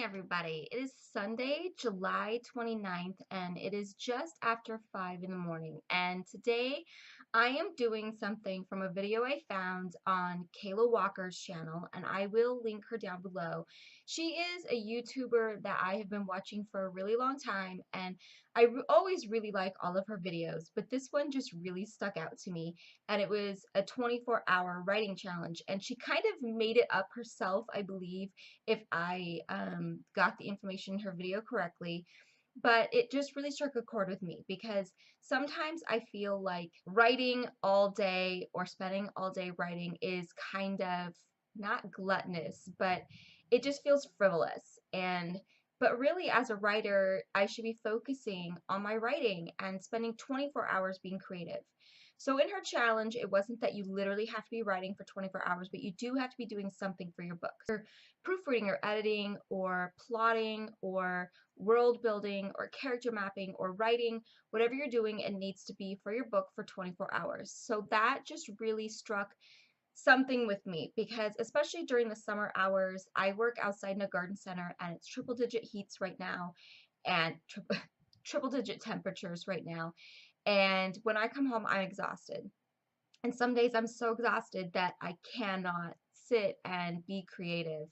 morning, everybody. It is Sunday, July 29th, and it is just after 5 in the morning. And today I am doing something from a video I found on Kayla Walker's channel, and I will link her down below. She is a YouTuber that I have been watching for a really long time, and always really like all of her videos, but this one just really stuck out to me, and it was a 24-hour writing challenge, and she kind of made it up herself, I believe, if I got the information in her video correctly. But it just really struck a chord with me because sometimes I feel like writing all day or spending all day writing is kind of not gluttonous, but it just feels frivolous. But really, as a writer, I should be focusing on my writing and spending 24 hours being creative. So in her challenge, it wasn't that you literally have to be writing for 24 hours, but you do have to be doing something for your book. Or proofreading or editing or plotting or world building or character mapping or writing, whatever you're doing, it needs to be for your book for 24 hours. So that just really struck something with me because especially during the summer hours, I work outside in a garden center and it's triple digit heats right now and triple digit temperatures right now. And when I come home, I'm exhausted. And some days I'm so exhausted that I cannot sit and be creative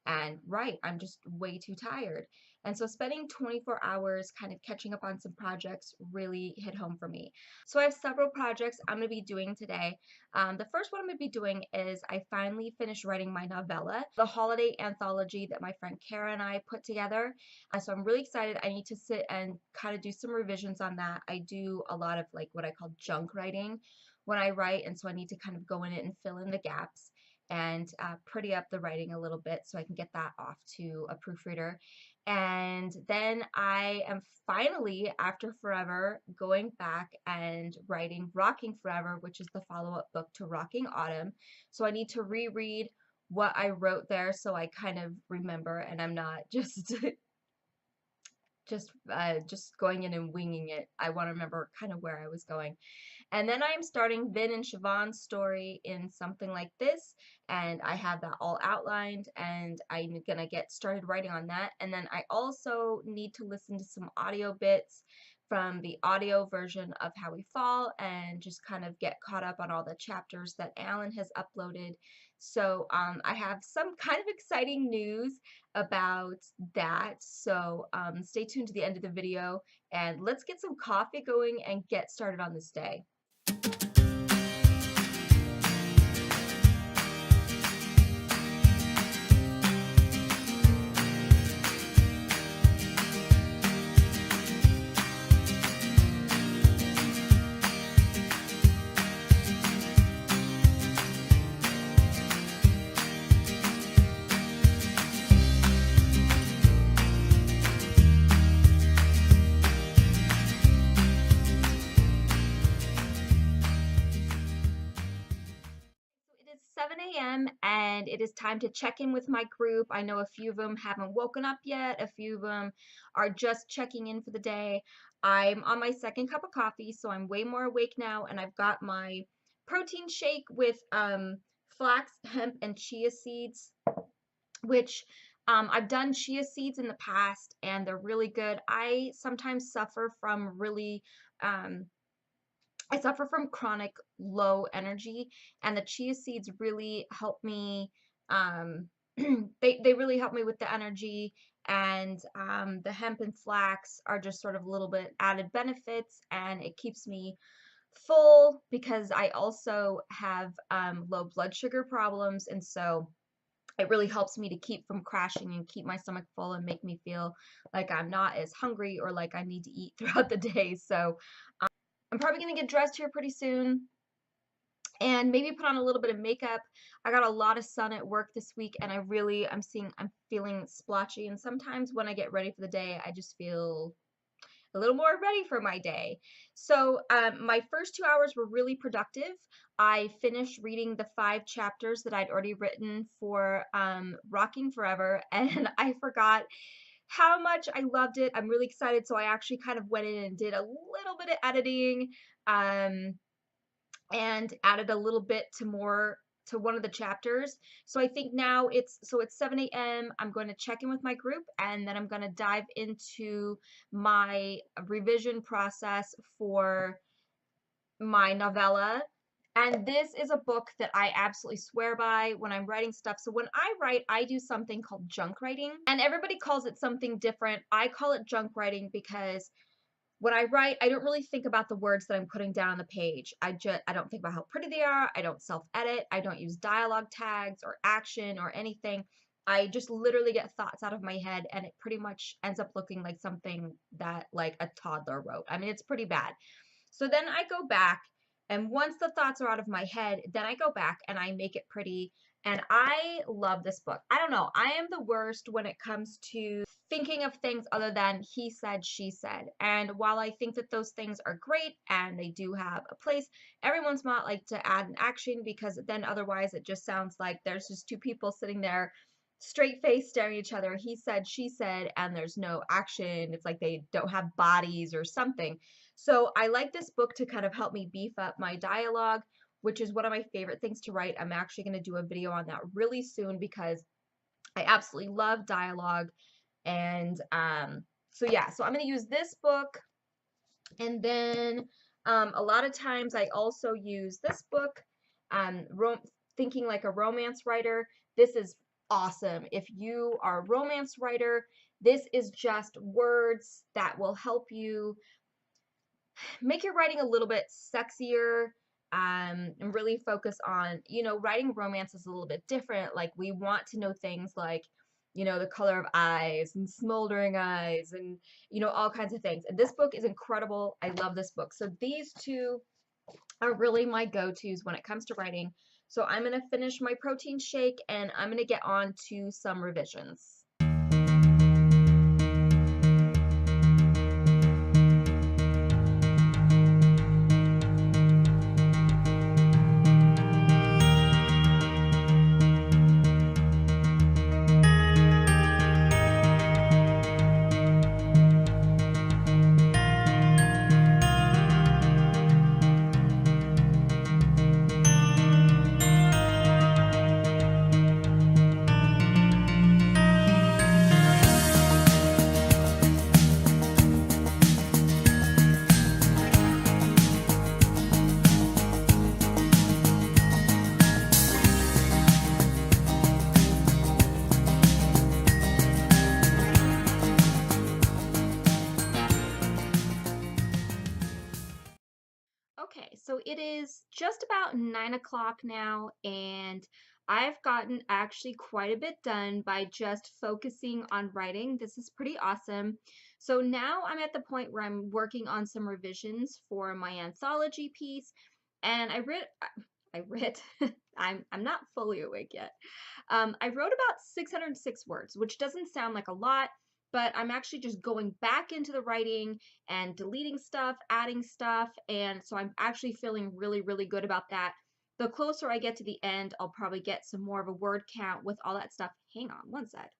and write. I'm just way too tired. And so spending 24 hours kind of catching up on some projects really hit home for me. So I have several projects I'm going to be doing today. The first one I'm going to be doing is I finally finished writing my novella, the holiday anthology that my friend Kara and I put together. So I'm really excited. I need to sit and kind of do some revisions on that. I do a lot of like what I call junk writing when I write, and so I need to kind of go in it and fill in the gaps and pretty up the writing a little bit so I can get that off to a proofreader. And then I am finally, after forever, going back and writing Rocking Forever, which is the follow-up book to Rocking Autumn. So I need to reread what I wrote there so I kind of remember and I'm not just just going in and winging it. I want to remember kind of where I was going. And then I'm starting Vin and Siobhan's story in something like this, and I have that all outlined, and I'm gonna get started writing on that. And then I also need to listen to some audio bits from the audio version of How We Fall and just kind of get caught up on all the chapters that Alyne has uploaded. So I have some kind of exciting news about that. So stay tuned to the end of the video and let's get some coffee going and get started on this day. It is 7 a.m. and it is time to check in with my group. I know a few of them haven't woken up yet. A few of them are just checking in for the day. I'm on my second cup of coffee, so I'm way more awake now, and I've got my protein shake with flax, hemp, and chia seeds, which I've done chia seeds in the past, and they're really good. I sometimes suffer from um, I suffer from chronic low energy, and the chia seeds really help me. Um, they really help me with the energy, and the hemp and flax are just sort of a little bit added benefits, and it keeps me full because I also have low blood sugar problems, and so it really helps me to keep from crashing and keep my stomach full and make me feel like I'm not as hungry or like I need to eat throughout the day. So I'm probably gonna get dressed here pretty soon and maybe put on a little bit of makeup. I got a lot of sun at work this week and I'm feeling splotchy, and sometimes when I get ready for the day, I just feel a little more ready for my day. So my first 2 hours were really productive. I finished reading the 5 chapters that I'd already written for Rocking Forever, and I forgot how much I loved it. I'm really excited, so I actually kind of went in and did a little bit of editing, um, and added a little bit to more. to one of the chapters. So I think now it's 7 a.m. I'm going to check in with my group, and then I'm going to dive into my revision process for my novella. And this is a book that I absolutely swear by when I'm writing stuff. So when I write, I do something called junk writing, and everybody calls it something different. I call it junk writing because when I write, I don't really think about the words that I'm putting down on the page. I don't think about how pretty they are. I don't self-edit. I don't use dialogue tags or action or anything. I just literally get thoughts out of my head, and it pretty much ends up looking like something that like a toddler wrote. I mean, it's pretty bad. So then I go back, and once the thoughts are out of my head, then I go back and I make it pretty. And I love this book. I don't know. I am the worst when it comes to thinking of things other than he said, she said. And while I think that those things are great and they do have a place, every once in a while I like to add an action, because then otherwise it just sounds like there's just two people sitting there straight face staring at each other. He said, she said, and there's no action. It's like they don't have bodies or something. So I like this book to kind of help me beef up my dialogue, which is one of my favorite things to write. I'm actually going to do a video on that really soon because I absolutely love dialogue. And so yeah, so I'm going to use this book. And then a lot of times I also use this book, Thinking Like a Romance Writer. This is awesome. If you are a romance writer, this is just words that will help you make your writing a little bit sexier, and really focus on, writing romance is a little bit different. Like, we want to know things like, the color of eyes and smoldering eyes and, all kinds of things. And this book is incredible. I love this book. So these two are really my go-tos when it comes to writing. So I'm going to finish my protein shake, and I'm going to get on to some revisions. Okay, so it is just about 9 o'clock now, and I've gotten actually quite a bit done by just focusing on writing. This is pretty awesome. So now I'm at the point where I'm working on some revisions for my anthology piece, and I read, I'm not fully awake yet. I wrote about 606 words, which doesn't sound like a lot, but I'm actually just going back into the writing and deleting stuff, adding stuff, and so I'm actually feeling really, really good about that. The closer I get to the end, I'll probably get some more of a word count with all that stuff. Hang on one sec.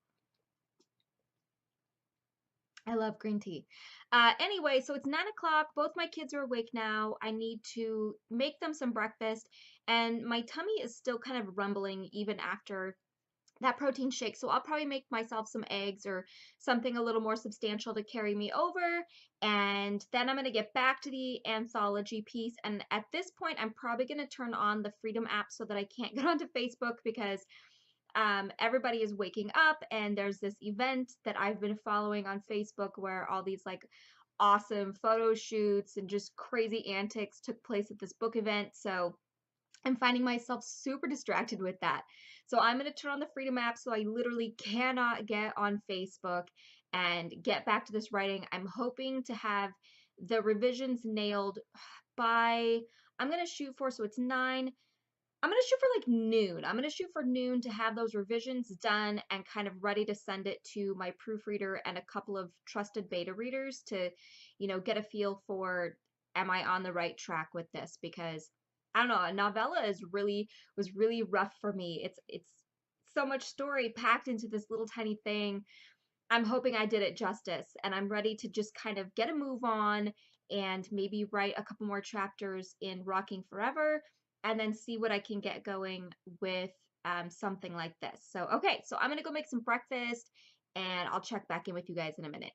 I love green tea. Anyway, so it's 9 o'clock. Both my kids are awake now. I need to make them some breakfast, and my tummy is still kind of rumbling even after that protein shake. So I'll probably make myself some eggs or something a little more substantial to carry me over. And then I'm going to get back to the anthology piece. And at this point, I'm probably going to turn on the Freedom app so that I can't get onto Facebook, because everybody is waking up, and there's this event that I've been following on Facebook where all these like awesome photo shoots and just crazy antics took place at this book event. So I'm finding myself super distracted with that. So I'm going to turn on the Freedom app so I literally cannot get on Facebook and get back to this writing. I'm hoping to have the revisions nailed by, I'm going to shoot for, so it's 9. I'm going to shoot for like noon. I'm going to shoot for noon to have those revisions done and kind of ready to send it to my proofreader and a couple of trusted beta readers to, get a feel for, am I on the right track with this? Because I don't know, a novella was really rough for me. It's so much story packed into this little tiny thing. I'm hoping I did it justice, and I'm ready to just kind of get a move on and maybe write a couple more chapters in Rocking Forever. and then see what I can get going with something like this. So, okay, so I'm gonna go make some breakfast and I'll check back in with you guys in a minute.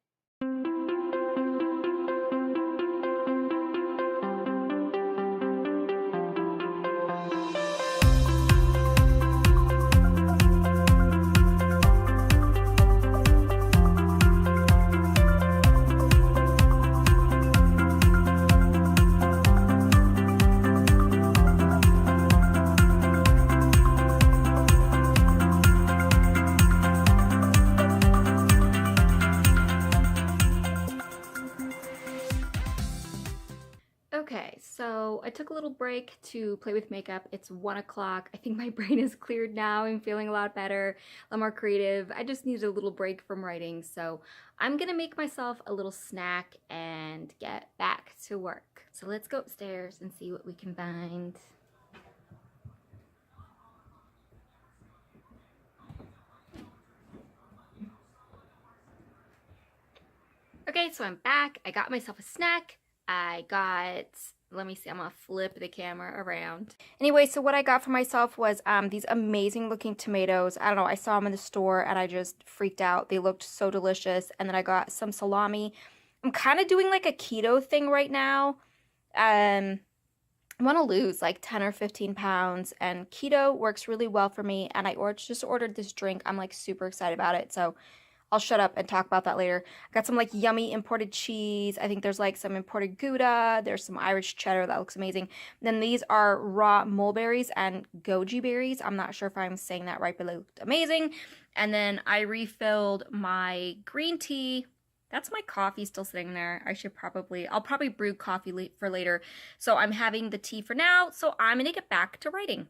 Okay, so I took a little break to play with makeup. It's 1 o'clock. I think my brain is cleared now. I'm feeling a lot better, a lot more creative. I just needed a little break from writing, so I'm gonna make myself a little snack and get back to work. So let's go upstairs and see what we can find. Okay, so I'm back. I got myself a snack. Let me see, I'm gonna flip the camera around. Anyway, so what I got for myself was these amazing looking tomatoes. I don't know, I saw them in the store and I just freaked out. They looked so delicious. And then I got some salami. I'm kind of doing like a keto thing right now. I want to lose like 10 or 15 pounds and keto works really well for me. And I just ordered this drink. I'm like super excited about it. So I'll shut up and talk about that later. I got some like yummy imported cheese. I think there's like some imported Gouda. There's some Irish cheddar that looks amazing. Then these are raw mulberries and goji berries. I'm not sure if I'm saying that right, but they looked amazing. And then I refilled my green tea. That's my coffee still sitting there. I'll probably brew coffee for later. So I'm having the tea for now. So I'm gonna get back to writing.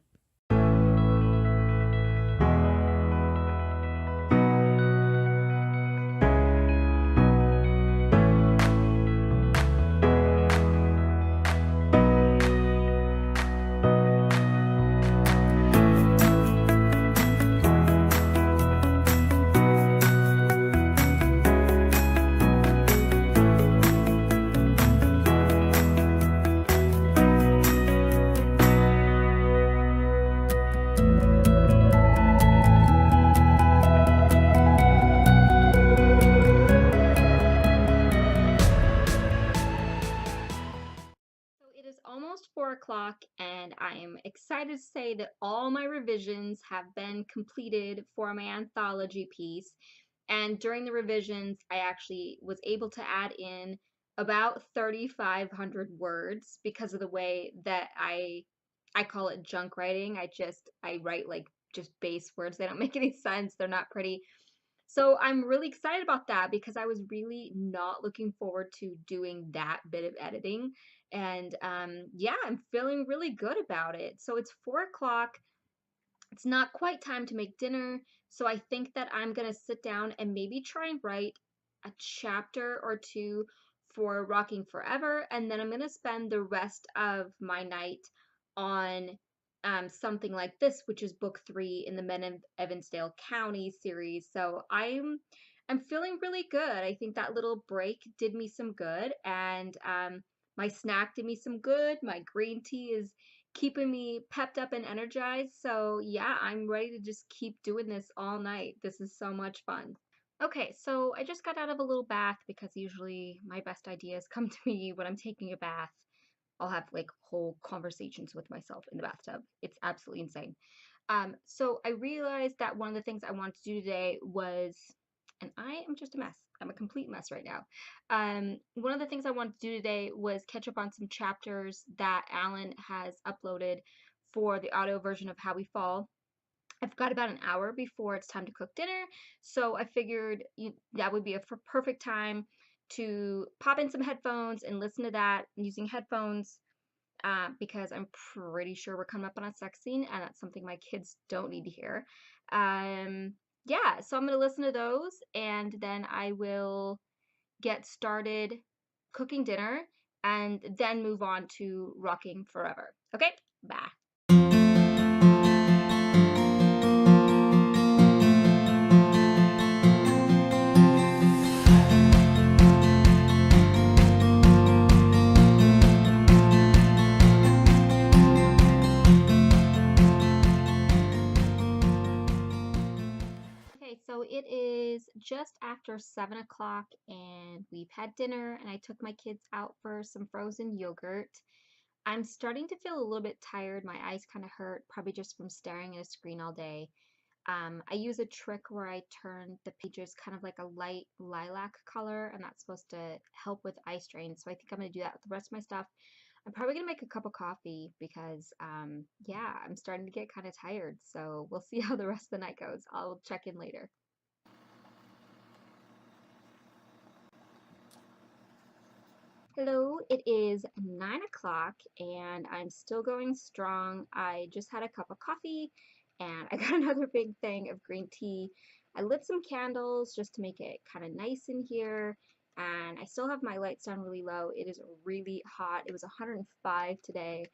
Almost 4 o'clock and I am excited to say that all my revisions have been completed for my anthology piece. And during the revisions, I actually was able to add in about 3,500 words because of the way that I call it junk writing. I write like just base words. They don't make any sense. They're not pretty. So I'm really excited about that because I was really not looking forward to doing that bit of editing. And yeah, I'm feeling really good about it. So it's 4 o'clock. It's not quite time to make dinner. So I think that I'm going to sit down and maybe try and write a chapter or two for Rocking Forever. And then I'm going to spend the rest of my night on something like this, which is book 3 in the Men of Evansdale County series. So I'm feeling really good. I think that little break did me some good, and my snack did me some good. My green tea is keeping me pepped up and energized. So yeah, I'm ready to just keep doing this all night. This is so much fun. Okay, so I just got out of a little bath because usually my best ideas come to me when I'm taking a bath. I'll have like whole conversations with myself in the bathtub. It's absolutely insane. So I realized that one of the things I wanted to do today was, and I am just a mess. I'm a complete mess right now. One of the things I wanted to do today was catch up on some chapters that Alyne has uploaded for the audio version of How We Fall. I've got about an hour before it's time to cook dinner, so I figured that would be a perfect time to pop in some headphones and listen to that using headphones because I'm pretty sure we're coming up on a sex scene and that's something my kids don't need to hear. Yeah, so I'm going to listen to those and then I will get started cooking dinner and then move on to Rocking Forever. Okay, bye. just after 7 o'clock and we've had dinner and I took my kids out for some frozen yogurt. I'm starting to feel a little bit tired. My eyes kind of hurt, probably just from staring at a screen all day. I use a trick where I turn the pages kind of like a light lilac color, and that's supposed to help with eye strain. So I think I'm going to do that with the rest of my stuff. I'm probably going to make a cup of coffee because, yeah, I'm starting to get kind of tired. So we'll see how the rest of the night goes. I'll check in later. Hello, it is 9 o'clock and I'm still going strong. I just had a cup of coffee and I got another big thing of green tea. I lit some candles just to make it kind of nice in here, and I still have my lights down really low. It is really hot. It was 105 today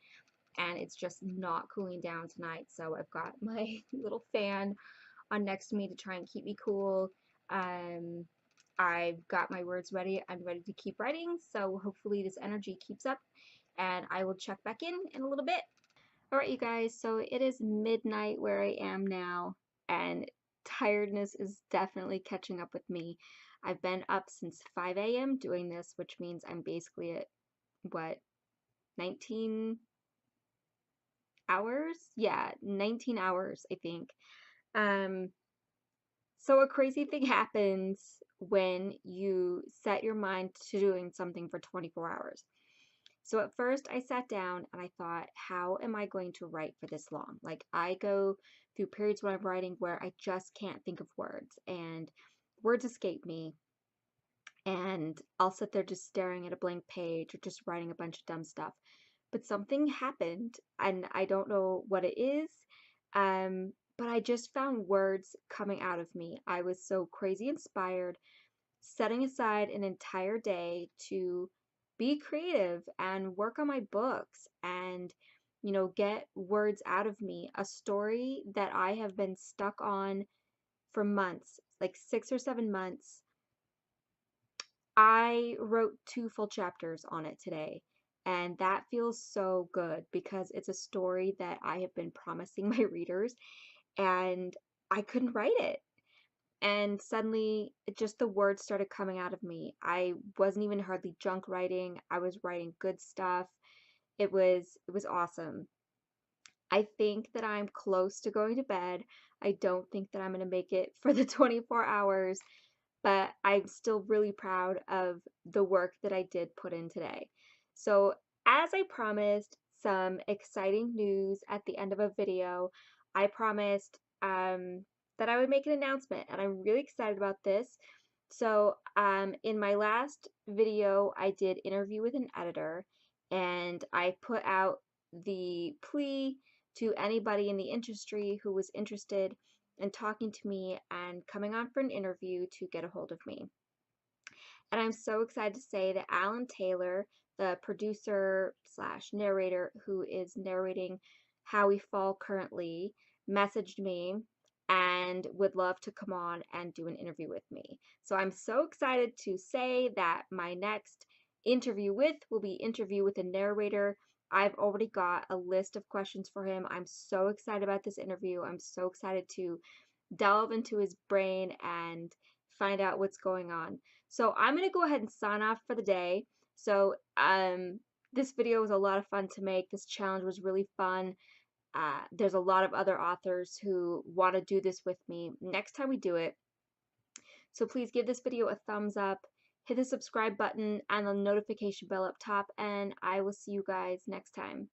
and it's just not cooling down tonight. So I've got my little fan on next to me to try and keep me cool. Um, I've got my words ready. I'm ready to keep writing, so hopefully this energy keeps up, and I will check back in a little bit. All right, you guys, so it is midnight where I am now, and tiredness is definitely catching up with me. I've been up since 5 a.m. doing this, which means I'm basically at, what, 19 hours? Yeah, 19 hours, I think. Um, So a crazy thing happens when you set your mind to doing something for 24 hours. So at first I sat down and I thought, how am I going to write for this long? Like, I go through periods when I'm writing where I just can't think of words and words escape me, and I'll sit there just staring at a blank page or just writing a bunch of dumb stuff. But something happened and I don't know what it is. But I just found words coming out of me. I was so crazy inspired, setting aside an entire day to be creative and work on my books and, get words out of me. A story that I have been stuck on for months, like 6 or 7 months. I wrote 2 full chapters on it today, and that feels so good because it's a story that I have been promising my readers, and I couldn't write it. And suddenly, just the words started coming out of me. I wasn't even hardly junk writing. I was writing good stuff. It was awesome. I think that I'm close to going to bed. I don't think that I'm going to make it for the 24 hours, but I'm still really proud of the work that I did put in today. So, as I promised, some exciting news at the end of a video. I promised that I would make an announcement, and I'm really excited about this. So, in my last video, I did interview with an editor, and I put out the plea to anybody in the industry who was interested in talking to me and coming on for an interview to get a hold of me. And I'm so excited to say that Alan Taylor, the producer slash narrator who is narrating How We Fall currently, messaged me and would love to come on and do an interview with me. So I'm so excited to say that my next interview with will be interview with a narrator. I've already got a list of questions for him. I'm so excited about this interview. I'm so excited to delve into his brain and find out what's going on. So I'm going to go ahead and sign off for the day. So this video was a lot of fun to make. This challenge was really fun. There's a lot of other authors who want to do this with me next time we do it. So please give this video a thumbs up, hit the subscribe button and the notification bell up top, and I will see you guys next time.